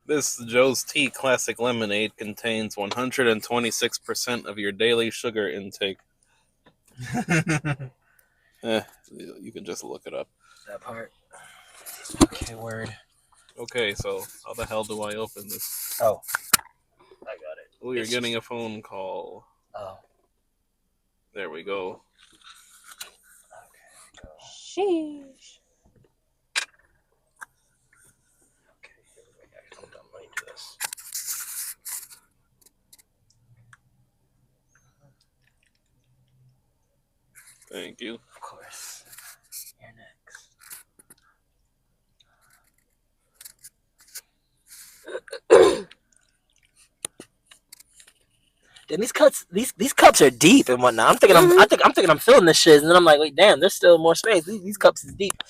This Joe's Tea Classic Lemonade contains 126% of your daily sugar intake. You can just look it up. That part. Okay, word. Okay, so how the hell do I open this? Oh, I got it. Oh, you're getting a phone call. Oh. There we go. Okay, go. Sheesh. Okay, here we go. Hold on, let me do this. Thank you. Of course. You're next. Damn, these cups are deep and whatnot. I'm thinking I'm filling this shit, and then I'm like, wait, damn, there's still more space. These cups is deep.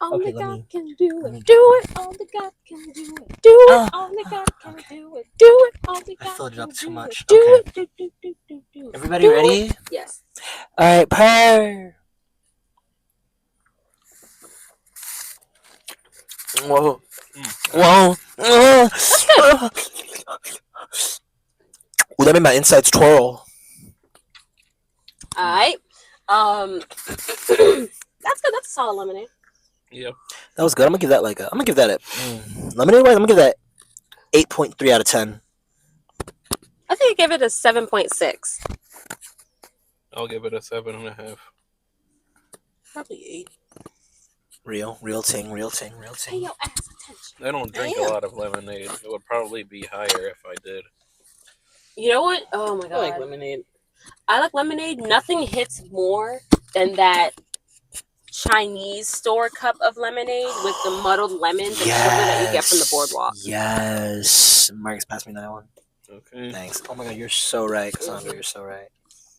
Only Okay, God can do it. do it. Only God can do it. Do it. Only God can do it. Do it. Only God I filled it up can too do much. it. Do Okay. it. Do it. Everybody ready? Yes. All right, purr. Whoa. Whoa. Ooh, that made my insides twirl. Alright. That's good. That's a solid lemonade. Yep. That was good. I'm gonna give that lemonade wise. I'm gonna give that 8.3 out of 10. I think I gave it a 7.6. I'll give it a 7.5. Probably 8. Real ting. Pay your ass attention. I don't drink a lot of lemonade. It would probably be higher if I did. You know what? Oh my god. I like lemonade. I like lemonade. Nothing hits more than that Chinese store cup of lemonade with the muddled lemons and sugar that you get from the boardwalk. Yes. Marcus, pass me that one. Okay. Thanks. Oh my god, you're so right, Cassandra. You're so right.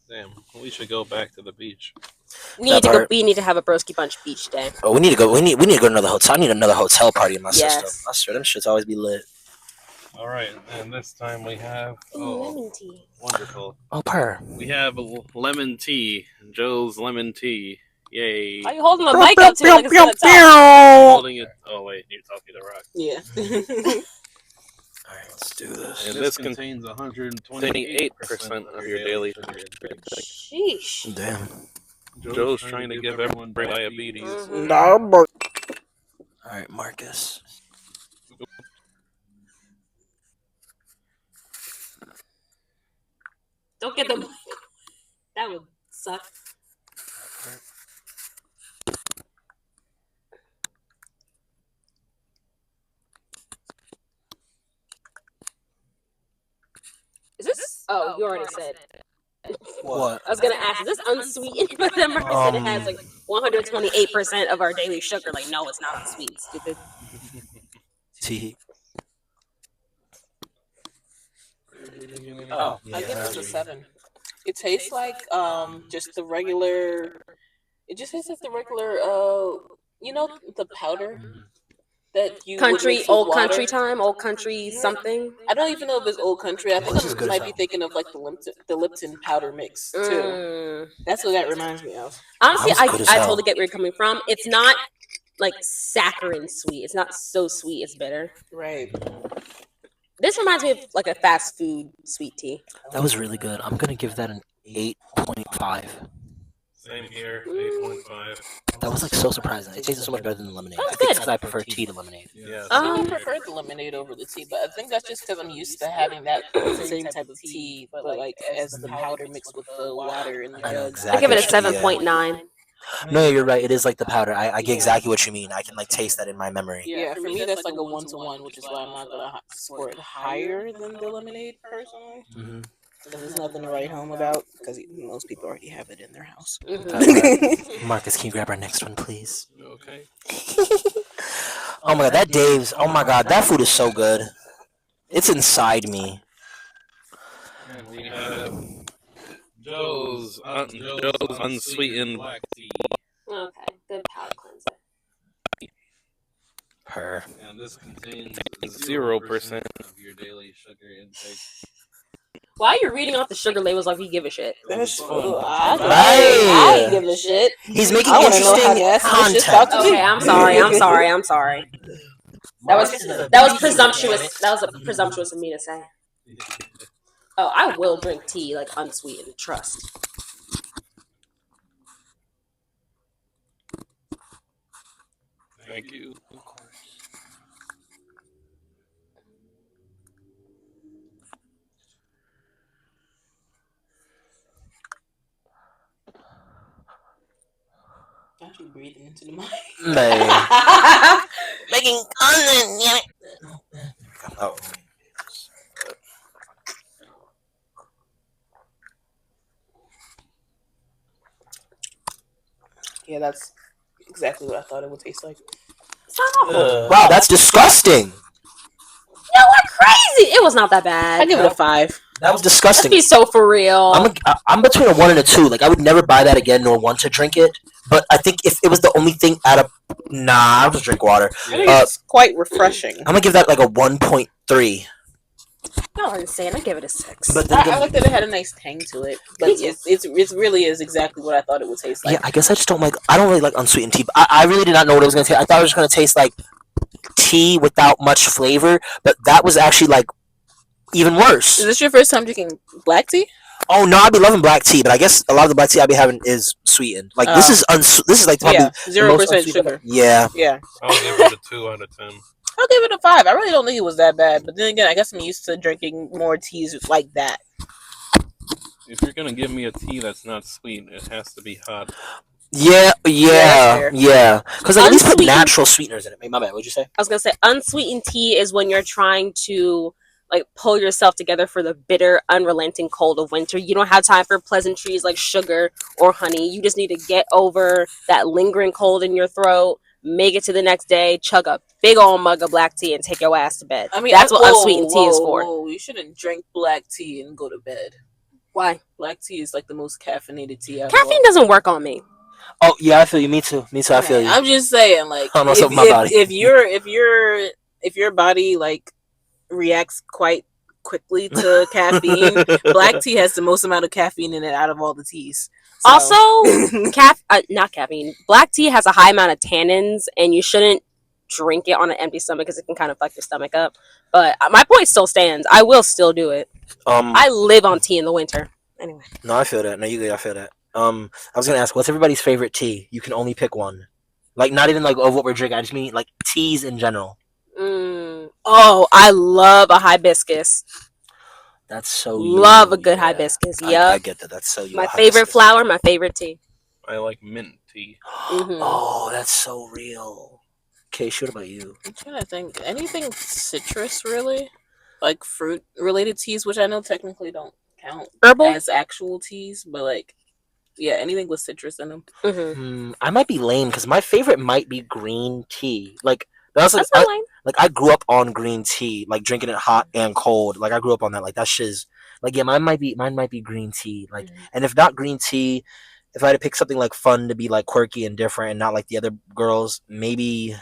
Damn, we should go back to the beach. We need to have a broski bunch beach day. Oh, we need to go. We need to go to another hotel. I need another hotel party in my system. Yes. I swear, them shits always be lit. All right, and this time we have lemon tea. Wonderful. Oh, purr. We have lemon tea. Joe's lemon tea. Yay! Are you holding the mic up to me like it's gonna talk? I'm holding it. Oh wait, you're talking to Rock. Yeah. All right, let's do this. And this contains 128% of your daily sugar intake. Sheesh. Damn. Joe's trying to give everyone diabetes. Mm-hmm. All right, Marcus. Don't get the mic. That would suck. Is this? Oh, you already said. What? I was gonna ask, is this unsweetened? But then Marcus said it has like 128% of our daily sugar. Like, no, it's not unsweetened, stupid. Tea. Oh, I give this a 7. It tastes like just the regular. It just tastes like the regular the powder that you Old country something. I don't even know if it's old country. I think This is I good might as be hell. thinking of like the Lipton powder mix too. That's what that reminds me of. Honestly, That was good as I hell. totally get where you're coming from. It's not like saccharine sweet. It's not so sweet. It's bitter. Right. This reminds me of like a fast food sweet tea. That was really good. I'm gonna give that an 8.5. Same here, 8.5. That was like so surprising. It tasted so much better than the lemonade. That was I think it's good. because I prefer tea to lemonade. Yeah. I prefer the lemonade over the tea, but I think that's just because I'm used to having that same type of tea, but like as the powder mixed with the water in the I know jug. exactly. I give it a what you mean, 7.9. No, you're right. It is like the powder. I get exactly what you mean. I can like taste that in my memory. Yeah, for me that's like a 1-to-1, which is why I'm not gonna score it higher than the lemonade personally. Mm-hmm. Because there's nothing to write home about, because most people already have it in their house. Marcus, can you grab our next one, please? Okay. Oh my god, that Dave's. Oh my god, that food is so good. It's inside me. And we have Joe's unsweetened black tea. Okay, good palate cleanser. Her. And this contains 0% of your daily sugar intake. Why are you reading off the sugar labels like you give a shit? That's Right. I ain't give a shit. He's making I wanna know how interesting to ask this shit about content. to Okay, I'm sorry. That was presumptuous. That was presumptuous of me to say. Oh, I will drink tea like unsweetened. Trust. Thank you. Actually breathing into the mic. Making content, yeah. Oh. Yeah, that's exactly what I thought it would taste like. It's not awful. Wow, that's disgusting. No, we're crazy. It was not that bad. I give it a 5. That was Let's disgusting. be so for real. I'm between a 1 and a 2. Like, I would never buy that again nor want to drink it. But I think if it was the only thing out of... Nah, I'll just drink water. I think it's quite refreshing. I'm going to give that like a 1.3. Y'all are insane. I give it a 6. But I like that it had a nice tang to it. But it really is exactly what I thought it would taste like. Yeah, I guess I just don't really like unsweetened tea. But I really did not know what it was going to taste. I thought it was going to taste like tea without much flavor. But that was actually like even worse. Is this your first time drinking black tea? Oh no, I be loving black tea, but I guess a lot of the black tea I be having is sweetened. Like this is like probably 0% sugar. Yeah. I'll give it a 2 out of 10. I'll give it a 5. I really don't think it was that bad. But then again, I guess I'm used to drinking more teas like that. If you're gonna give me a tea that's not sweet, it has to be hot. Yeah. Because at least put Unsweetened- natural sweeteners in it. My bad. What'd you say? I was gonna say unsweetened tea is when you're trying to like pull yourself together for the bitter, unrelenting cold of winter. You don't have time for pleasantries like sugar or honey. You just need to get over that lingering cold in your throat, make it to the next day, chug a big old mug of black tea, and take your ass to bed. I mean, that's what unsweetened tea is for. Whoa, you shouldn't drink black tea and go to bed. Why? Black tea is like the most caffeinated tea ever. Caffeine doesn't work on me. Oh yeah, I feel you. Me too. I feel you. I'm just saying, like, I don't know what's up with my body. if your body like reacts quite quickly to caffeine, black tea has the most amount of caffeine in it out of all the teas. So. Also, not caffeine. Black tea has a high amount of tannins, and you shouldn't drink it on an empty stomach because it can kind of fuck your stomach up. But my point still stands. I will still do it. I live on tea in the winter. Anyway. No, I feel that. No, you good. I feel that. I was gonna ask, what's everybody's favorite tea? You can only pick one. Like, not even like of what we're drinking. I just mean like teas in general. Oh, I love a hibiscus. That's so. Love a good hibiscus. Yup. I get that. That's so. My favorite flower. My favorite tea. I like mint tea. Oh, that's so real. Okay, what about you? I'm trying to think. Anything citrus, really? Like fruit-related teas, which I know technically don't count Herbal as actual teas, but like, yeah, anything with citrus in them. I might be lame because my favorite might be green tea. Like that's not lame. Like I grew up on green tea, like drinking it hot and cold. Like I grew up on that. Like that shit's like mine might be green tea. Like and if not green tea, if I had to pick something like fun to be like quirky and different and not like the other girls, maybe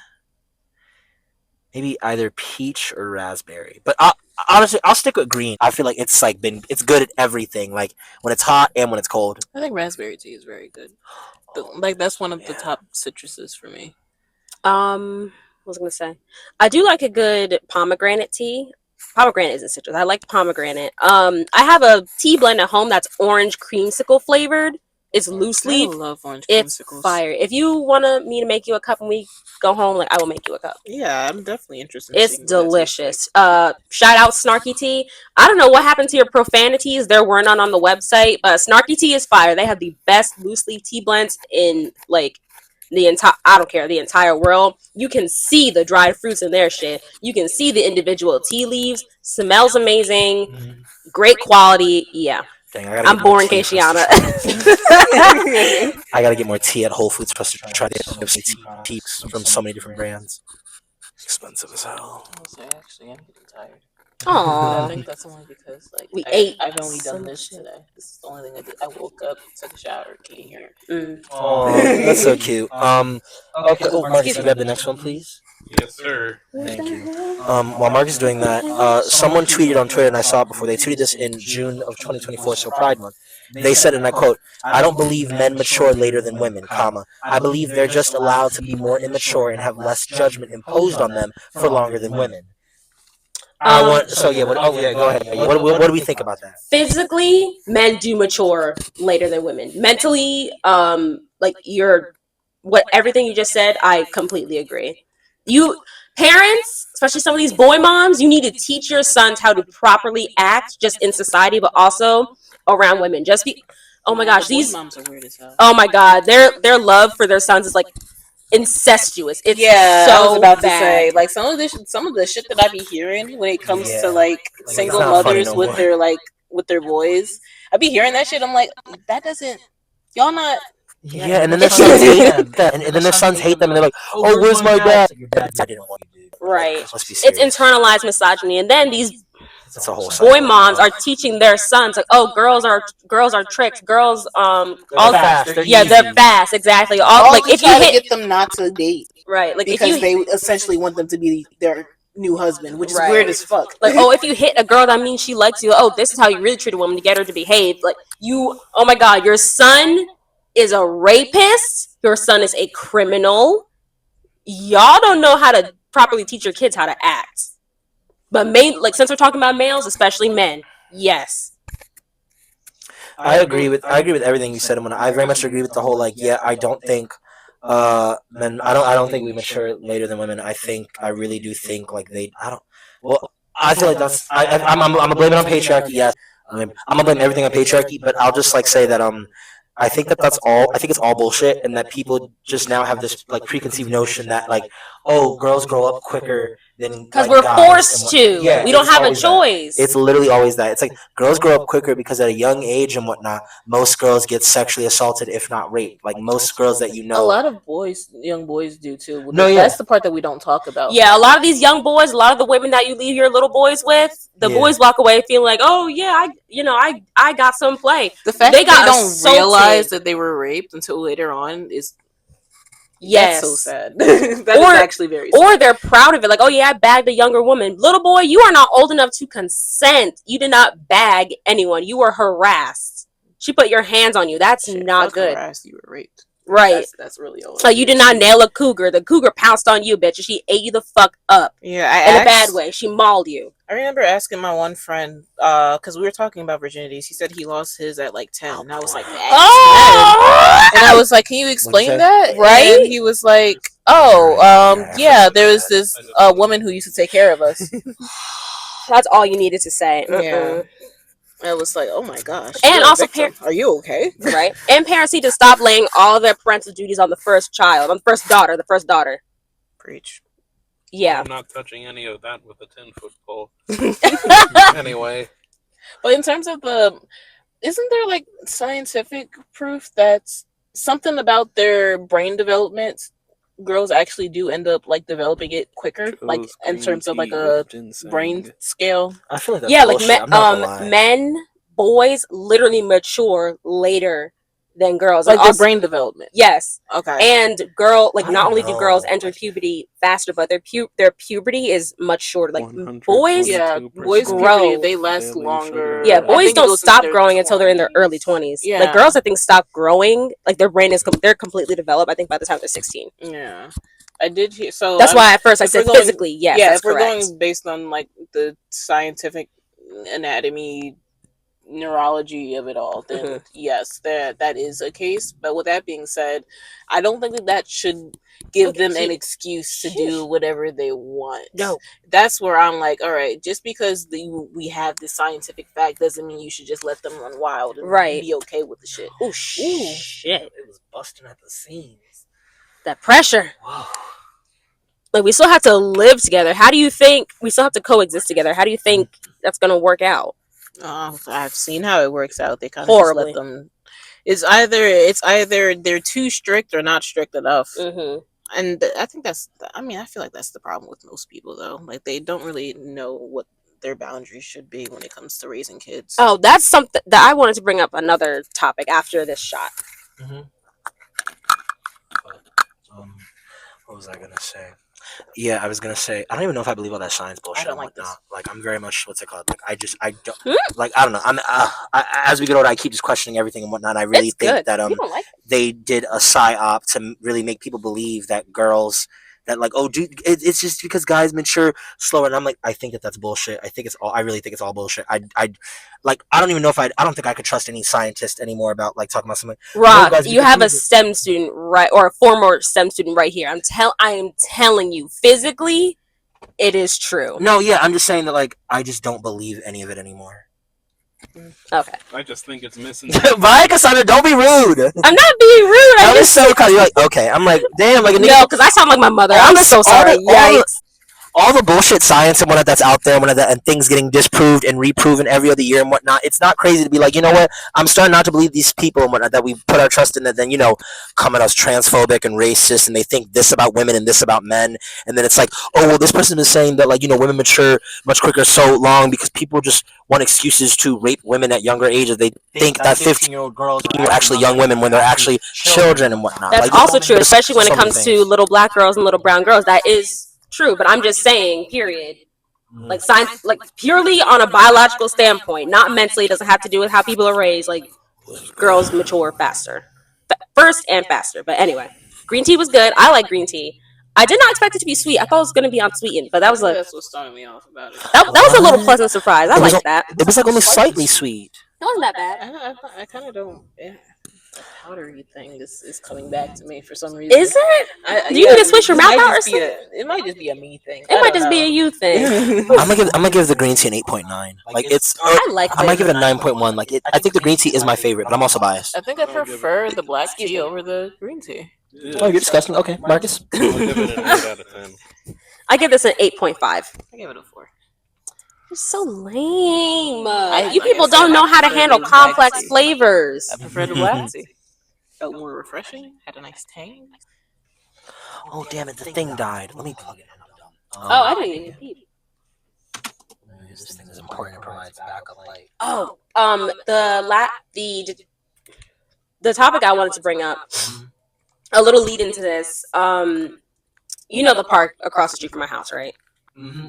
either peach or raspberry. But honestly, I'll stick with green. I feel like it's good at everything, like when it's hot and when it's cold. I think raspberry tea is very good. Like that's one of the top citruses for me. What was I gonna say? I do like a good pomegranate tea. Pomegranate isn't citrus. I like pomegranate. I have a tea blend at home that's orange creamsicle flavored. It's loose leaf. I love orange creamsicles. It's fire. If you want me to make you a cup when we go home, like I will make you a cup. Yeah, I'm definitely interested. It's delicious. Shout out Snarky Tea. I don't know what happened to your profanities. There were none on the website, but Snarky Tea is fire. They have the best loose leaf tea blends in like the entire world. You can see the dried fruits in their shit. You can see the individual tea leaves. Smells amazing. Great quality. Yeah. Dang, I'm boring, Keishiana. I gotta get more tea at Whole Foods plus to try the tea from so many different brands. It's expensive as hell. Actually, I'm getting tired. Aww. I think that's only because like I've only done this today. This is the only thing I did. I woke up, took a shower, came here. Oh, that's so cute. Okay, Marcus, you grab the next one, please. Yes, sir. Thank you. While Mark is doing that, someone tweeted on Twitter, and I saw it before. They tweeted this in June of 2024, so Pride Month. They said, and I quote, "I don't believe men mature later than women, comma. I believe they're just allowed to be more immature and have less judgment imposed on them for longer than women. I want. So yeah. Go ahead. What do we think about that? Physically, men do mature later than women. Mentally, like what everything you just said, I completely agree. You parents, especially some of these boy moms, you need to teach your sons how to properly act just in society, but also around women. Oh my gosh, the boy these moms are weird as hell. oh my god, their love for their sons is like incestuous. It's I was so about bad. to say, like, some of the shit that I be hearing when it comes to like it's single not funny mothers no with more. their boys. I be hearing that shit. I'm like, that doesn't, y'all not. Yeah, and then their sons hate them, and then their sons hate them, and they're like, "Oh, where's my dad?" Your dad didn't want you, dude. Right. Let's be It's serious. internalized misogyny, and then these It's a whole boy cycle. moms are teaching their sons like, oh, girls are tricks, girls They're all fast. They're yeah, easy. they're fast, exactly. All All like to if you try to hit get them not to date right, like if because you they essentially want them to be their new husband, which is Right. weird as fuck. like, oh, if you hit a girl, that means she likes you. Oh, this is how you really treat a woman to get her to behave. Like you, oh my god, your son is a rapist. Your son is a criminal. Y'all don't know how to properly teach your kids how to act. But like since we're talking about males, especially men, yes. I agree with everything you said, and I very much agree with the whole like, yeah, I don't think men, I don't think we mature later than women. I really do think like I don't, well, I feel like I'm gonna blame it on patriarchy. Yes, I'm gonna blame everything on patriarchy, but I'll just like say that I think that's all. I think it's all bullshit, and that people just now have this like preconceived notion that like, oh, girls grow up quicker than Because like, we're guys forced to. Yeah, We don't it's have a always that. choice. It's literally always that. It's like girls grow up quicker because at a young age and whatnot, most girls get sexually assaulted, if not raped. Like most girls that you A know. lot of young boys do too. No, yeah. That's the part that we don't talk about. Yeah, a lot of these young boys, a lot of the women that you leave your little boys with, the Yeah. boys walk away feeling like, oh yeah, I got some play. The fact They that got they don't assaulted. realize that they were raped until later on is Yes. that's so sad. That is actually very sad. Or they're proud of it, like, oh yeah, I bagged a younger woman. Little boy, you are not old enough to consent. You did not bag anyone. You were harassed. She put your hands on you. That's Shit, not fuck good. harassed, you were raped. Right. That's really old. Like you did not nail a cougar. The cougar pounced on you, bitch, and she ate you the fuck up. Yeah, in a bad way. She mauled you. I remember asking my one friend, because we were talking about virginities. He said he lost his at like 10. And I was like, oh! 10? And I was like, can you explain that? Right? And he was like, yeah, there was this woman who used to take care of us. That's all you needed to say. Yeah. I was like, oh my gosh. And also, are you okay? Right? And parents need to stop laying all of their parental duties on the first child, on the first daughter. Preach. Yeah. I'm not touching any of that with a 10-foot pole. Anyway. But in terms of isn't there like scientific proof that something about their brain development, girls actually do end up like developing it quicker, like in terms of like a brain scale? I feel like that's bullshit. Men, boys literally mature later than girls. Like their brain development. Yes. Okay. And not only do girls enter puberty faster, but their puberty is much shorter. Like boys, boys grow. Puberty, they last longer. Yeah, boys don't stop growing until they're in their early 20s. Yeah. Like girls, I think, stop growing. Like their brain they're completely developed, I think, by the time they're 16. Yeah. I did hear. So that's why at first I said physically, yes. Yeah, that's if we're correct. going based on like the scientific anatomy, neurology of it all, then yes, that is a case. But with that being said, I don't think that should give them an excuse to do whatever they want. No, that's where I'm like, all right, just because we have this scientific fact doesn't mean you should just let them run wild and be okay with the shit. Oh shit! It was busting at the seams. That pressure. Wow. Like we still have to live together. How do you think we still have to coexist together? How do you think that's gonna work out? I've seen how it works out. They kind of just let them. It's either they're too strict or not strict enough. Mm-hmm. And I think I feel like that's the problem with most people though. Like they don't really know what their boundaries should be when it comes to raising kids. Oh, that's something that I wanted to bring up another topic after this shot. Mm-hmm. What was I gonna say? Yeah, I was gonna say I don't even know if I believe all that science bullshit. I don't like this. Like I'm very much what's it called? Like I don't like I don't know. As we get older, I keep just questioning everything and whatnot. I really think that they did a psyop to really make people believe that girls that like, oh, dude, it's just because guys mature slower. And I'm like, I think that's bullshit. I really think it's all bullshit. I don't even know if I don't think I could trust any scientist anymore about like talking about something. Rock, guys, you have a STEM student, right, or a former STEM student right here. I am telling you, physically, it is true. No, yeah, I'm just saying that like I just don't believe any of it anymore. Okay. I just think it's missing. Bye, Cassandra. Don't be rude. I'm not being rude. That was so kind. You're like, okay. I'm like, damn. Like, no, because I sound like my mother. I'm so sorry. Yikes. All the bullshit science and whatnot that's out there, and things getting disproved and reproven every other year and whatnot. It's not crazy to be like, you know what? I'm starting not to believe these people and whatnot that we put our trust in. That then come at us transphobic and racist, and they think this about women and this about men, and then it's like, oh well, this person is saying that like women mature much quicker so long because people just want excuses to rape women at younger ages. They think that 15-year-old girls are actually young women when they're actually children and whatnot. That's also true, especially when it comes to little black girls and little brown girls. That is true, but I'm just saying, period. Like science, like purely on a biological standpoint, not mentally. It doesn't have to do with how people are raised. Like girls mature faster, first and faster. But anyway, green tea was good. I like green tea. I did not expect it to be sweet. I thought it was going to be unsweetened, but that's what started me off about it. That was a little pleasant surprise. I like that. It was like only slightly sweet. It wasn't that bad. I kind of don't. Yeah. The powdery thing is coming back to me for some reason. Is it? Do you need to switch your mouth out or something? It might just be a me thing. It might just be a you thing. I'm gonna give the green tea an 8.9. Like it's. I might give it a 9.1. Like I think the green tea is my favorite, but I'm also biased. I think I prefer the black tea over the green tea. Yeah. Oh, you're disgusting. Okay, Marcus. I'll give it an 8 out of 10. I give this an 8.5. I give it a 4. You're so lame. Like You people don't know how to handle complex flavors. I prefer the black tea. Felt more refreshing. Had a nice tang. Oh damn it! The thing died. Let me plug it in. Oh, I didn't even peep. This thing is important. It provides backup light. Oh, the topic I wanted to bring up, a little lead into this. The park across the street from my house, right?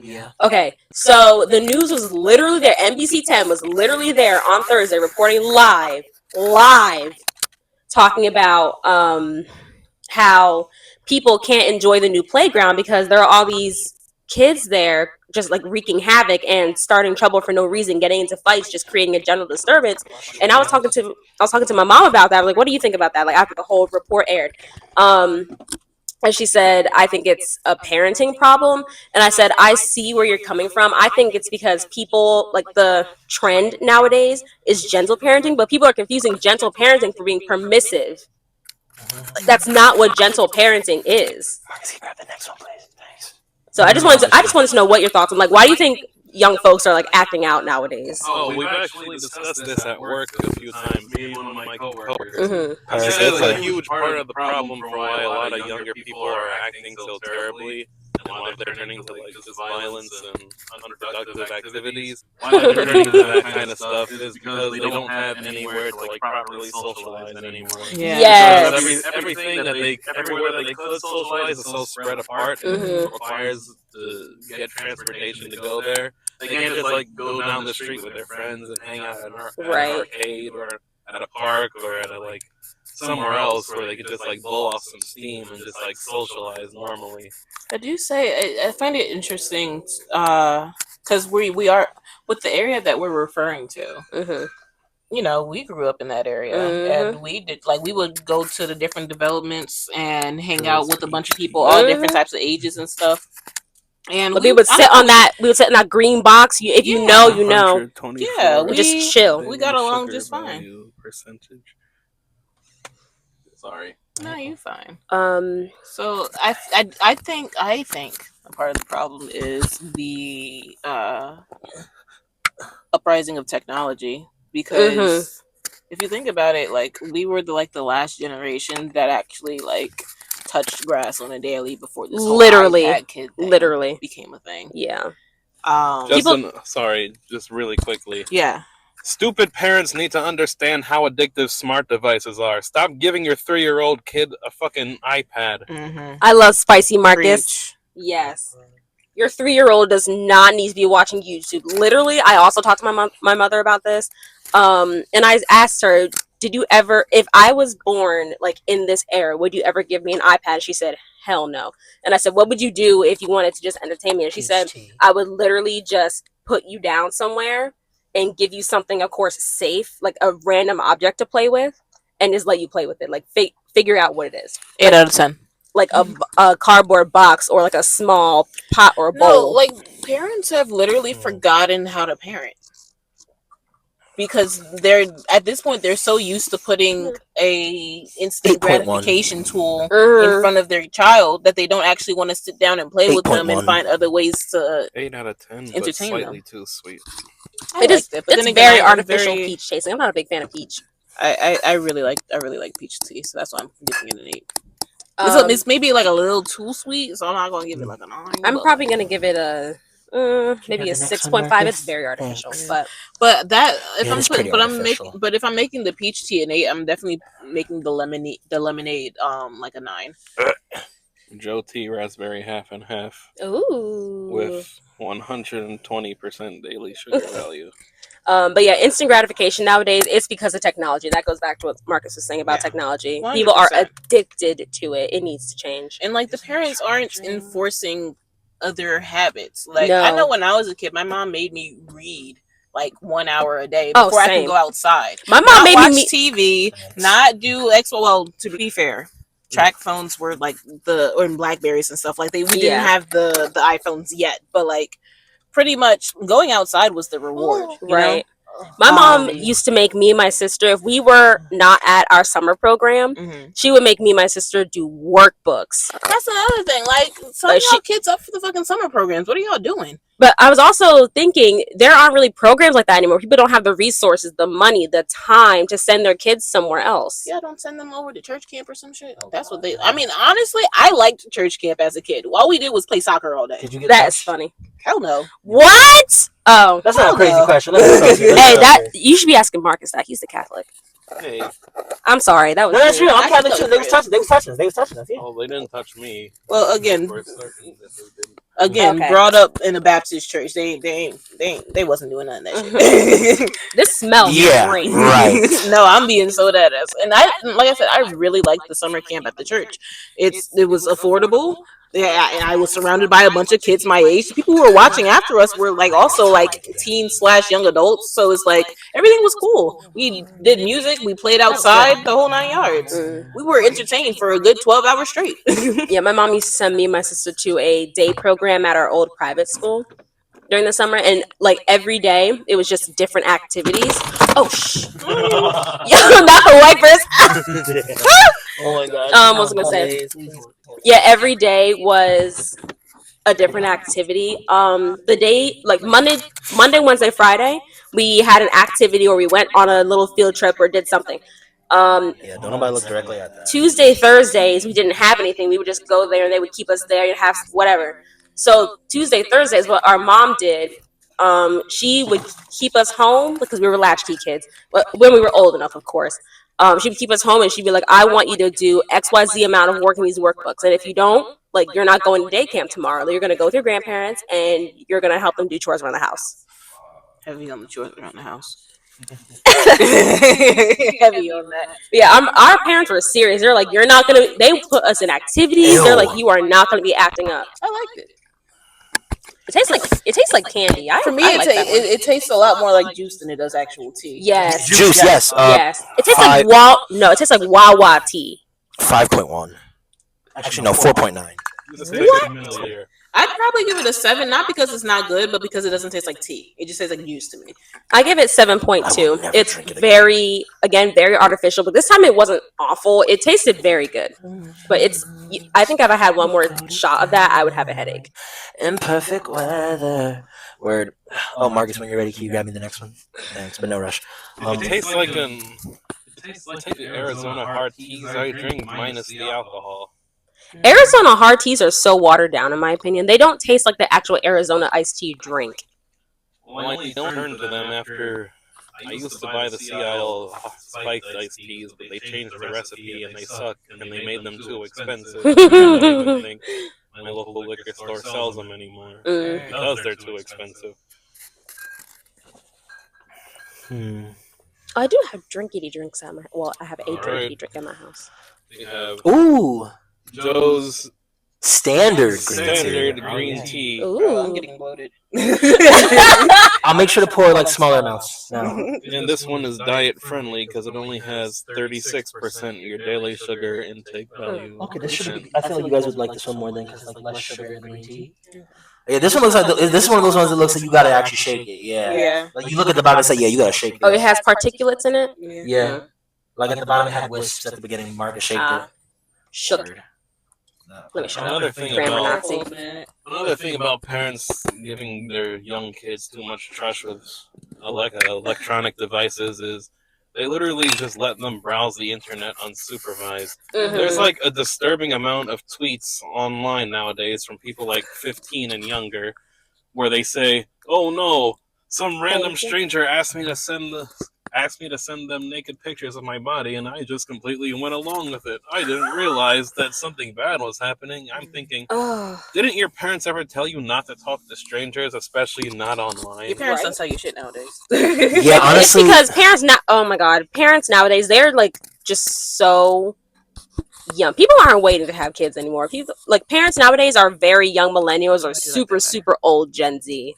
Yeah. Okay, so the news was literally there. NBC 10 was literally there on Thursday, reporting live, talking about how people can't enjoy the new playground because there are all these kids there just like wreaking havoc and starting trouble for no reason, getting into fights, just creating a general disturbance. And I was talking to my mom about that. I was like, what do you think about that? Like after the whole report aired. And she said, I think it's a parenting problem. And I said, I see where you're coming from. I think it's because people, like the trend nowadays is gentle parenting, but people are confusing gentle parenting for being permissive. That's not what gentle parenting is. Grab the next one, please. Thanks. So I just wanted to know what your thoughts are. Like, why do you think young folks are like acting out nowadays? Oh, we've actually discussed this at work a few times. Me and one of my coworkers. Mm-hmm. It's a huge part of the problem for why a lot of younger people are acting so terribly, and why they're turning to like just violence and unproductive activities. Why they're turning to that kind of stuff is because they don't have anywhere to like properly socialize anymore. Yeah. Yes. Because everything that everywhere that they could socialize is so spread apart and requires to get transportation to go there. They can't just like go down the street with their friends and hang out at an arcade or at a park or at a somewhere else where they could just like blow off some steam and just like socialize normally. I do say I find it interesting because we are with the area that we're referring to. Mm-hmm. We grew up in that area, and we did we would go to the different developments and hang out with a bunch of people, all different types of ages and stuff. And we would sit on that. We would sit in that green box. If you know, you know. Yeah, we just chill. We got along just fine. Percentage. Sorry. No, you're fine. So I think a part of the problem is the uprising of technology because if you think about it, we were the last generation that actually touched grass on a daily before this whole iPad kid thing became a thing. Yeah. Just really quickly. Yeah. Stupid parents need to understand how addictive smart devices are. Stop giving your 3-year-old kid a fucking iPad. I love Spicy Marcus. Yes. Your 3-year-old does not need to be watching YouTube. Literally, I also talked to my mother about this. And I asked her, did you ever, if I was born in this era, would you ever give me an iPad? She said, hell no. And I said, what would you do if you wanted to just entertain me? And she said, I would literally just put you down somewhere and give you something, of course, safe, like a random object to play with, and just let you play with it. Like figure out what it is. 8 out of 10. Like a cardboard box or like a small pot or a bowl. No, like parents have literally forgotten how to parent. Because they're at this point they're so used to putting a instant gratification tool in front of their child that they don't actually want to sit down and play with them and find other ways to 8 out of 10, entertain but slightly them. too sweet. It's very artificial peach tasting. I'm not a big fan of peach. I really like peach tea, so that's why I'm giving it an 8. It's maybe like a little too sweet, so I'm not gonna give it like a 9. I'm probably gonna give it a maybe a 6.5. It's very artificial, but that if if I'm making the peach tea an 8, I'm definitely making the lemonade like a 9. Joe Tea raspberry half and half. Ooh. With 120% daily sugar value. But yeah, instant gratification nowadays, it's because of technology. That goes back to what Marcus was saying about technology. 100%. People are addicted to it. It needs to change. And like the parents aren't enforcing other habits. Like I know when I was a kid, my mom made me read like 1 hour a day before I could go outside. My mom made watch TV, not do well, to be fair, track phones were like or Blackberries and stuff like we didn't have the iPhones yet, but like pretty much going outside was the reward, right? My mom used to make me and my sister, if we were not at our summer program, she would make me and my sister do workbooks. That's another thing. Like, sign y'all kids up for the fucking summer programs. What are y'all doing? But I was also thinking there aren't really programs like that anymore. People don't have the resources, the money, the time to send their kids somewhere else. Yeah, don't send them over to church camp or some shit. That's what they. I mean, honestly, I liked church camp as a kid. All we did was play soccer all day. Did you get That's funny. Hell no. What? Oh, that's not a crazy question. Hey, you should be asking Marcus that. He's the Catholic. Hey, I'm sorry. That was that's true. I'm Catholic too. They was touching us. Yeah. Oh, they didn't touch me. Well, again, brought up in a Baptist church. They wasn't doing none of that shit. This smells great. Right. No, I'm being so dead ass. And like I said, I really liked the summer camp at the church. It was affordable. Yeah, and I was surrounded by a bunch of kids my age. People who were watching after us were like also like teen/young adults. So it's like everything was cool. We did music, we played outside, the whole 9 yards. We were entertained for a good 12 hours straight. Yeah, my mom used to send me and my sister to a day program at our old private school during the summer, and like every day it was just different activities. Oh shh. Yo, not the wipers. Oh my god. What was I gonna say? Yeah, every day was a different activity. The day like Monday, Wednesday, Friday, we had an activity or we went on a little field trip or did something. Don't nobody look directly at that. Tuesday, Thursdays, we didn't have anything. We would just go there and they would keep us there and have whatever. So Tuesday, Thursdays, what our mom did, she would keep us home because we were latchkey kids. But when we were old enough, of course. She would keep us home and she'd be like, I want you to do XYZ amount of work in these workbooks. And if you don't, like, you're not going to day camp tomorrow. You're going to go with your grandparents and you're going to help them do chores around the house. Heavy on the chores around the house. Heavy on that. Yeah, our parents were serious. They're like, you're not going to, they put us in activities. They're like, you are not going to be acting up. I liked it. It tastes like candy. For me, it tastes a lot more like juice than it does actual tea. Yes. Juice, yes. Yes. It tastes like it tastes like Wawa tea. 5.1. Actually, no, 4.9. What? I'd probably give it a 7, not because it's not good, but because it doesn't taste like tea. It just tastes like juice to me. I give it 7.2. It's very artificial, but this time it wasn't awful. It tasted very good. But I think if I had one more shot of that, I would have a headache. Imperfect weather. Word. Oh, Marcus, when you're ready, can you grab me the next one? Thanks, but no rush. It tastes like the Arizona hard teas I drink minus the alcohol. Arizona hard teas are so watered down, in my opinion. They don't taste like the actual Arizona iced tea you drink. Well, I don't turn to them after I used to buy the CIL spiked iced teas, but they changed the recipe and they suck, and they made them too expensive. I don't even think my local liquor store sells them anymore because they're too expensive. I do have drinkity drinks at my. Well, I have a drinkity drink at my house. We have Ooh. Joe's Standard green tea. Bro, I'm Ooh. getting bloated. I'll make sure to pour like smaller amounts. No. And this one is diet friendly because it only has 36% of your daily sugar intake value. Okay, this should be. I feel like you guys would like this one more than because like less sugar in green tea. Yeah, this one looks like this is one of those ones that looks like you gotta actually shake it. Yeah. Yeah. Like you look at the bottom and say, yeah, you gotta shake it. Oh, it has particulates in it. Yeah. Like at the bottom, it had wisps at the beginning. Marcus shaked it. Sugar. Let me shut up. Another thing about parents giving their young kids too much trust with electronic devices is they literally just let them browse the internet unsupervised. There's like a disturbing amount of tweets online nowadays from people like 15 and younger where they say, "Oh no, some random stranger asked me to send them naked pictures of my body, and I just completely went along with it. I didn't realize that something bad was happening." I'm thinking, didn't your parents ever tell you not to talk to strangers, especially not online? Your parents don't tell you shit nowadays. Yeah, honestly, it's because parents nowadays, they're like just so young. People aren't waiting to have kids anymore. People like parents nowadays are very young millennials or super old Gen Z,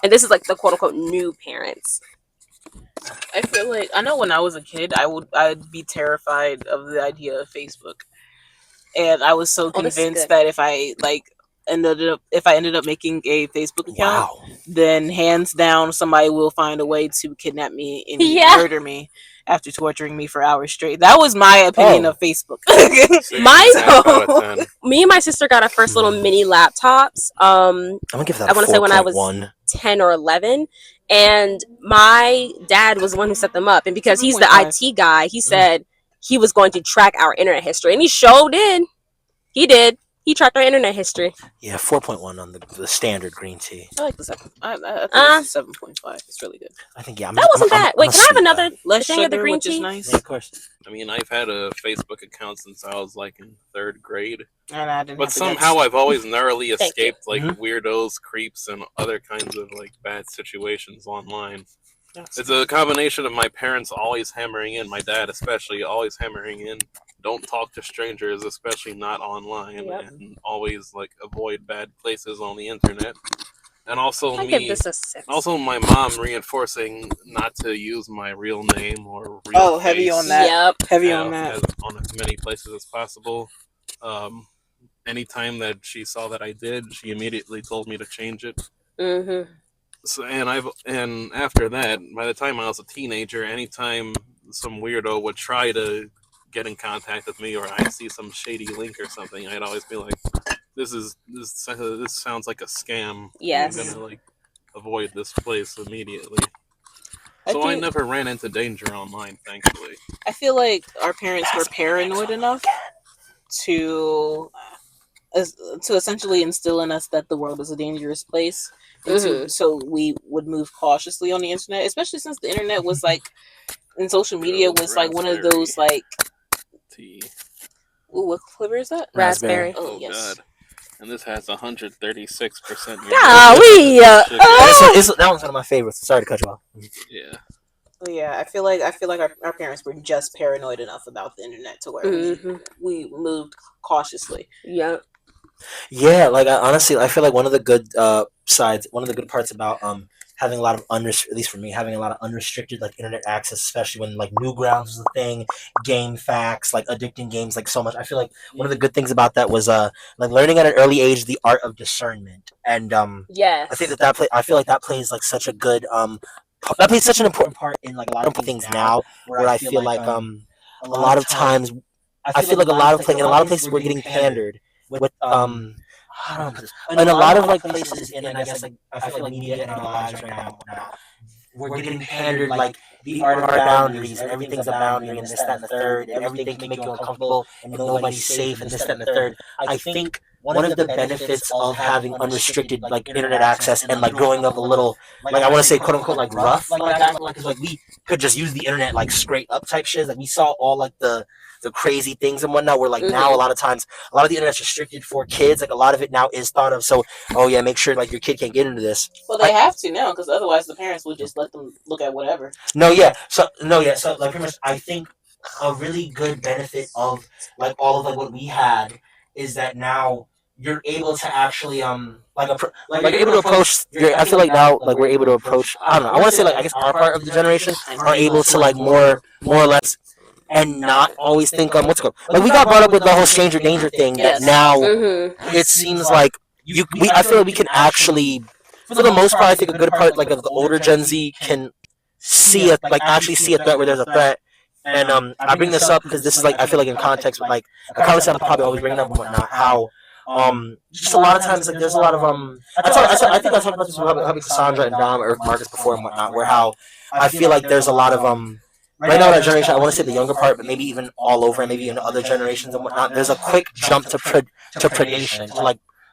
and this is like the quote unquote new parents. I feel like I know when I was a kid, I'd be terrified of the idea of Facebook, and I was so convinced that if I ended up making a Facebook account, then hands down somebody will find a way to kidnap me and murder me after torturing me for hours straight. That was my opinion of Facebook. Me and my sister got our first little mini laptops. I'm gonna give that. I want to say when I was 10 or 11. And my dad was the one who set them up. And because he's the IT guy, he said he was going to track our internet history. And he showed did. He did. He tracked our internet history. Yeah, 4.1 on the standard green tea. I like the 7. I think 7.5. It's really good. I think, yeah. That wasn't bad. Wait, can I have another thing of the green tea? Nice. Yeah, of course. I mean, I've had a Facebook account since I was like in 3rd grade. And I didn't but somehow I've always narrowly escaped like weirdos, creeps, and other kinds of like bad situations online. It's a combination of my parents always hammering in, my dad especially always hammering in, don't talk to strangers, especially not online, and always like avoid bad places on the internet. And also also my mom reinforcing not to use my real name or real face. Heavy on that. Heavy on that. On as many places as possible. Anytime that she saw that I did, she immediately told me to change it. So and after that, by the time I was a teenager, anytime some weirdo would try to get in contact with me or I see some shady link or something, I'd always be like, this sounds like a scam. Yes. I'm gonna like avoid this place immediately. So I never ran into danger online, thankfully. I feel like our parents were paranoid enough to essentially instill in us that the world is a dangerous place. So we would move cautiously on the internet, especially since the internet was like, and social media was like one of those like tea. Ooh, what flavor is that? Raspberry. Oh yes. God. And this has 136%. That one's one of my favorites. Sorry to cut you off. Yeah. Yeah, I feel like our parents were just paranoid enough about the internet to where we moved cautiously. Yeah. Yeah, like honestly, I feel like one of the good parts about having a lot of at least for me, having a lot of unrestricted like internet access, especially when like Newgrounds was a thing, game facts, like addicting games, like so much. I feel like one of the good things about that was like learning at an early age the art of discernment, and yes, I think I feel like that plays like such a good that plays such an important part in like a lot of things now, where I feel like a lot of times I feel like in a lot of places we're getting pandered with I don't know, in a lot of like places, and I guess like I feel like media in our lives right now, we're getting pandered like the art of boundaries, and everything's a boundary, and this, that, and the third, and everything can make you uncomfortable, and nobody's safe, and this, that, and the third. I think one of the benefits of having unrestricted like internet access and like growing up a little like I want to say quote unquote like rough like that, because like we could just use the internet like straight up type shit. Like we saw all like the crazy things and whatnot, where like now a lot of times a lot of the internet's restricted for kids. Like a lot of it now is thought of, so make sure like your kid can't get into this. Well, they have to now, because otherwise the parents would just let them look at whatever. So like pretty much I think a really good benefit of like all of like what we had is that now you're able to actually like you're able to approach. I feel like now like we're able to approach. I don't know. I want to say like I guess our part of the generation are able to like more or less and not always think what's it called. Like we got brought up with the whole stranger danger thing that now it seems like I feel like we can actually, for the most part, I think a good part like of the older Gen Z can see a like actually see a threat where there's a threat. And I bring this up because this is like I feel like in context with like a conversation I'm probably always bringing up and whatnot. How just a lot of times like there's a lot of I think I talked about this with probably Cassandra and Dom or Marcus before and whatnot, where how I feel like there's a lot of right now in that generation, I want to say the younger part, but maybe even all over, maybe in other generations and whatnot, there's a quick jump to predation,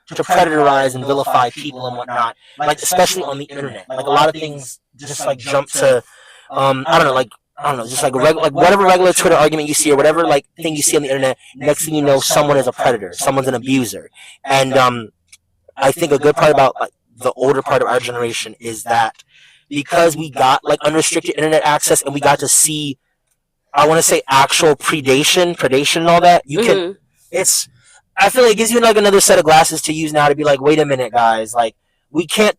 to predatorize and vilify people and whatnot, like especially on the internet. Like a lot of things just like jump to I don't know, just like like whatever regular Twitter argument you see or whatever like thing you see on the internet, next thing you know, someone is a predator, someone's an abuser, and I think a good part about like the older part of our generation is that because we got like unrestricted internet access and we got to see, I want to say actual predation and all that, you can, I feel like it gives you like another set of glasses to use now to be like, wait a minute, guys, like we can't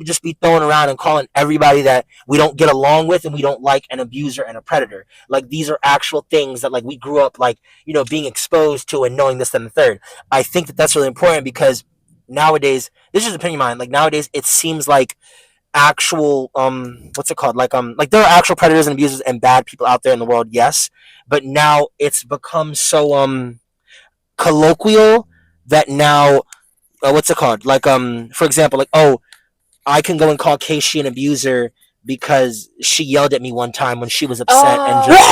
just be throwing around and calling everybody that we don't get along with and we don't like an abuser and a predator. Like these are actual things that like we grew up like, you know, being exposed to and knowing this and the third. I think that that's really important because nowadays, this is an opinion of mine, like nowadays it seems like actual what's it called, like there are actual predators and abusers and bad people out there in the world, yes, but now it's become so colloquial that now what's it called, like for example, like, oh, I can go and call Keishi an abuser because she yelled at me one time when she was upset and just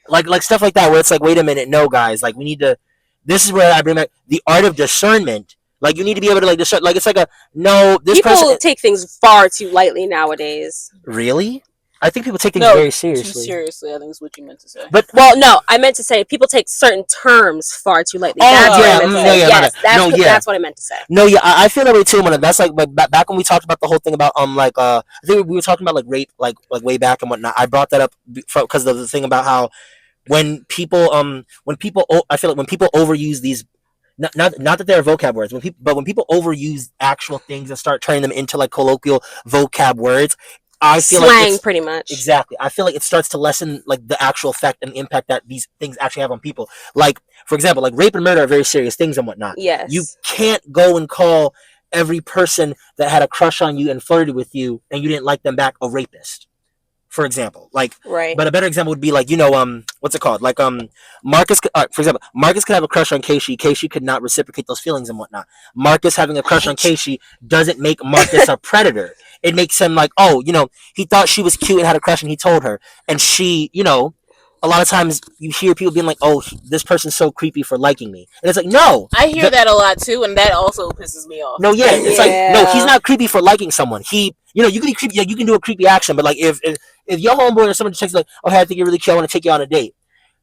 like stuff like that where it's like, wait a minute, no guys, like we need to, this is where I bring back the art of discernment. Like you need to be able to like discern. Like it's like people take things far too lightly nowadays. Really? I think people take things very seriously. Too seriously, I think is what you meant to say. But no, I meant to say people take certain terms far too lightly. That's what I meant to say. No, yeah, I feel that way too. When that's like back when we talked about the whole thing about I think we were talking about like rape like way back and whatnot. I brought that up because of the thing about how when people I feel like when people overuse these. Not that they're vocab words, when people overuse actual things and start turning them into like colloquial vocab words, I feel slang pretty much. Exactly. I feel like it starts to lessen like the actual effect and impact that these things actually have on people. Like, for example, like rape and murder are very serious things and whatnot. Yes. You can't go and call every person that had a crush on you and flirted with you and you didn't like them back a rapist. For example, like, right. But a better example would be like, you know, what's it called? Like, Marcus, for example, Marcus could have a crush on Keishi. Keishi could not reciprocate those feelings and whatnot. Marcus having a crush on Keishi doesn't make Marcus a predator. It makes him like, oh, you know, he thought she was cute and had a crush and he told her. And she, you know, a lot of times you hear people being like, oh, this person's so creepy for liking me. And it's like, no. I hear that a lot too, and that also pisses me off. No, yeah. It's like, no, he's not creepy for liking someone. He, you know, you can be creepy, you can do a creepy action, but like if your homeboy or someone texts like, oh, hey, I think you're really cute, I want to take you on a date.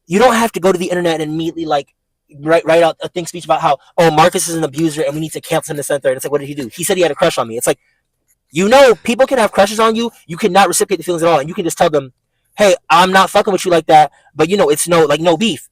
You don't have to go to the internet and immediately like write out a think speech about how, oh, Marcus is an abuser and we need to cancel him the center. And it's like, what did he do? He said he had a crush on me. It's like, you know, people can have crushes on you. You cannot reciprocate the feelings at all. And you can just tell them, hey, I'm not fucking with you like that. But, you know, it's no beef.